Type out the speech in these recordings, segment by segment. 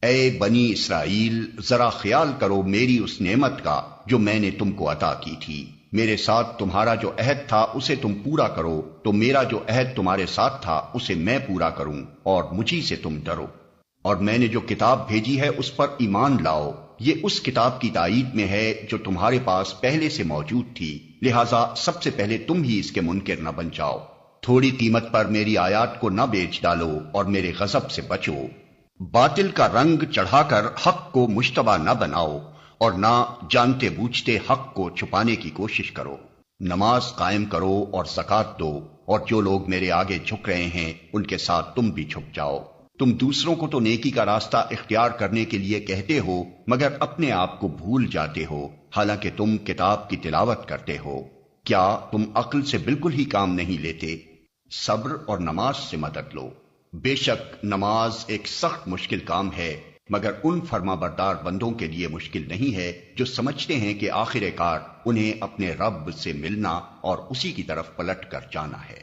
اے بنی اسرائیل، ذرا خیال کرو میری اس نعمت کا جو میں نے تم کو عطا کی تھی۔ میرے ساتھ تمہارا جو عہد تھا اسے تم پورا کرو تو میرا جو عہد تمہارے ساتھ تھا اسے میں پورا کروں، اور مجھی سے تم ڈرو۔ اور میں نے جو کتاب بھیجی ہے اس پر ایمان لاؤ، یہ اس کتاب کی تائید میں ہے جو تمہارے پاس پہلے سے موجود تھی، لہٰذا سب سے پہلے تم ہی اس کے منکر نہ بن جاؤ۔ تھوڑی قیمت پر میری آیات کو نہ بیچ ڈالو اور میرے غضب سے بچو۔ باطل کا رنگ چڑھا کر حق کو مشتبہ نہ بناؤ، اور نہ جانتے بوجھتے حق کو چھپانے کی کوشش کرو۔ نماز قائم کرو اور زکوٰۃ دو، اور جو لوگ میرے آگے جھک رہے ہیں ان کے ساتھ تم بھی جھک جاؤ۔ تم دوسروں کو تو نیکی کا راستہ اختیار کرنے کے لیے کہتے ہو، مگر اپنے آپ کو بھول جاتے ہو، حالانکہ تم کتاب کی تلاوت کرتے ہو۔ کیا تم عقل سے بالکل ہی کام نہیں لیتے؟ صبر اور نماز سے مدد لو۔ بے شک نماز ایک سخت مشکل کام ہے، مگر ان فرما بردار بندوں کے لیے مشکل نہیں ہے جو سمجھتے ہیں کہ آخر کار انہیں اپنے رب سے ملنا اور اسی کی طرف پلٹ کر جانا ہے۔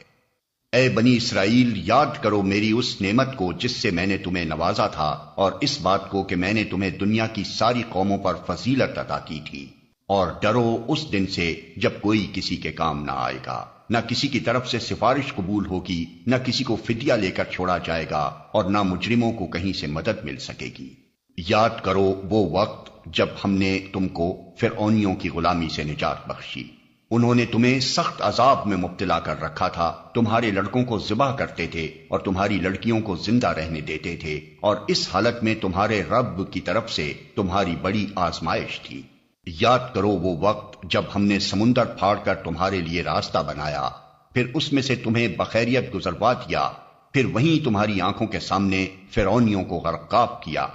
اے بنی اسرائیل، یاد کرو میری اس نعمت کو جس سے میں نے تمہیں نوازا تھا، اور اس بات کو کہ میں نے تمہیں دنیا کی ساری قوموں پر فضیلت عطا کی تھی۔ اور ڈرو اس دن سے جب کوئی کسی کے کام نہ آئے گا، نہ کسی کی طرف سے سفارش قبول ہوگی، نہ کسی کو فدیہ لے کر چھوڑا جائے گا، اور نہ مجرموں کو کہیں سے مدد مل سکے گی۔ یاد کرو وہ وقت جب ہم نے تم کو فرعونیوں کی غلامی سے نجات بخشی۔ انہوں نے تمہیں سخت عذاب میں مبتلا کر رکھا تھا، تمہارے لڑکوں کو ذبح کرتے تھے اور تمہاری لڑکیوں کو زندہ رہنے دیتے تھے، اور اس حالت میں تمہارے رب کی طرف سے تمہاری بڑی آزمائش تھی۔ یاد کرو وہ وقت جب ہم نے سمندر پھاڑ کر تمہارے لیے راستہ بنایا، پھر اس میں سے تمہیں بخیریت گزروا دیا، پھر وہیں تمہاری آنکھوں کے سامنے فرعونیوں کو غرقاب کیا۔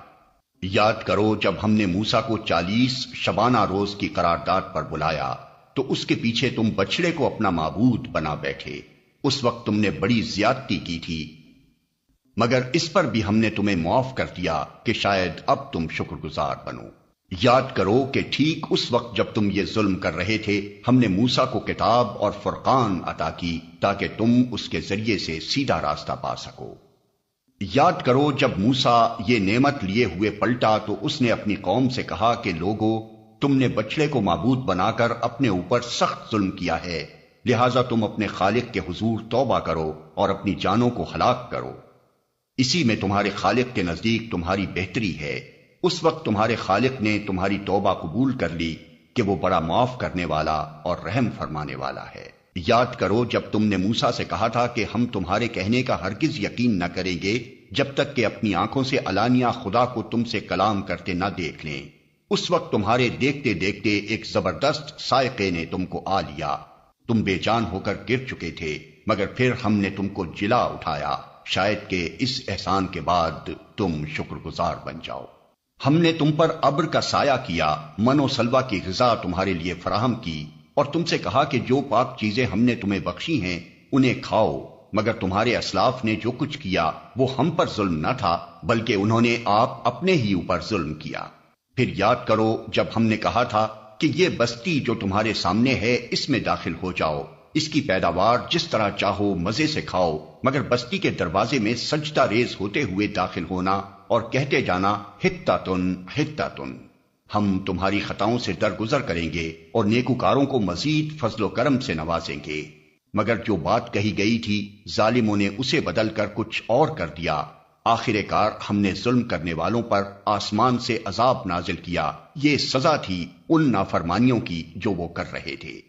یاد کرو جب ہم نے موسیٰ کو 40 شبانہ روز کی قرارداد پر بلایا تو اس کے پیچھے تم بچڑے کو اپنا معبود بنا بیٹھے۔ اس وقت تم نے بڑی زیادتی کی تھی، مگر اس پر بھی ہم نے تمہیں معاف کر دیا کہ شاید اب تم شکر گزار بنو۔ یاد کرو کہ ٹھیک اس وقت جب تم یہ ظلم کر رہے تھے، ہم نے موسیٰ کو کتاب اور فرقان عطا کی تاکہ تم اس کے ذریعے سے سیدھا راستہ پا سکو۔ یاد کرو جب موسیٰ یہ نعمت لیے ہوئے پلٹا تو اس نے اپنی قوم سے کہا کہ لوگو، تم نے بچڑے کو معبود بنا کر اپنے اوپر سخت ظلم کیا ہے، لہٰذا تم اپنے خالق کے حضور توبہ کرو اور اپنی جانوں کو ہلاک کرو۔ اسی میں تمہارے خالق کے نزدیک تمہاری بہتری ہے۔ اس وقت تمہارے خالق نے تمہاری توبہ قبول کر لی کہ وہ بڑا معاف کرنے والا اور رحم فرمانے والا ہے۔ یاد کرو جب تم نے موسیٰ سے کہا تھا کہ ہم تمہارے کہنے کا ہرگز یقین نہ کریں گے جب تک کہ اپنی آنکھوں سے علانیہ خدا کو تم سے کلام کرتے نہ دیکھ لیں۔ اس وقت تمہارے دیکھتے دیکھتے ایک زبردست صاعقے نے تم کو آ لیا، تم بے جان ہو کر گر چکے تھے، مگر پھر ہم نے تم کو جلا اٹھایا، شاید کہ اس احسان کے بعد تم شکر گزار بن جاؤ۔ ہم نے تم پر ابر کا سایہ کیا، من و سلوہ کی غذا تمہارے لیے فراہم کی، اور تم سے کہا کہ جو پاک چیزیں ہم نے تمہیں بخشی ہیں انہیں کھاؤ، مگر تمہارے اسلاف نے جو کچھ کیا وہ ہم پر ظلم نہ تھا بلکہ انہوں نے آپ اپنے ہی اوپر ظلم کیا۔ پھر یاد کرو جب ہم نے کہا تھا کہ یہ بستی جو تمہارے سامنے ہے اس میں داخل ہو جاؤ، اس کی پیداوار جس طرح چاہو مزے سے کھاؤ، مگر بستی کے دروازے میں سجدہ ریز ہوتے ہوئے داخل ہونا اور کہتے جانا حطۃ حطۃ۔ ہم تمہاری خطاؤں سے درگزر کریں گے اور نیکوکاروں کو مزید فضل و کرم سے نوازیں گے۔ مگر جو بات کہی گئی تھی ظالموں نے اسے بدل کر کچھ اور کر دیا۔ آخر کار ہم نے ظلم کرنے والوں پر آسمان سے عذاب نازل کیا، یہ سزا تھی ان نافرمانیوں کی جو وہ کر رہے تھے۔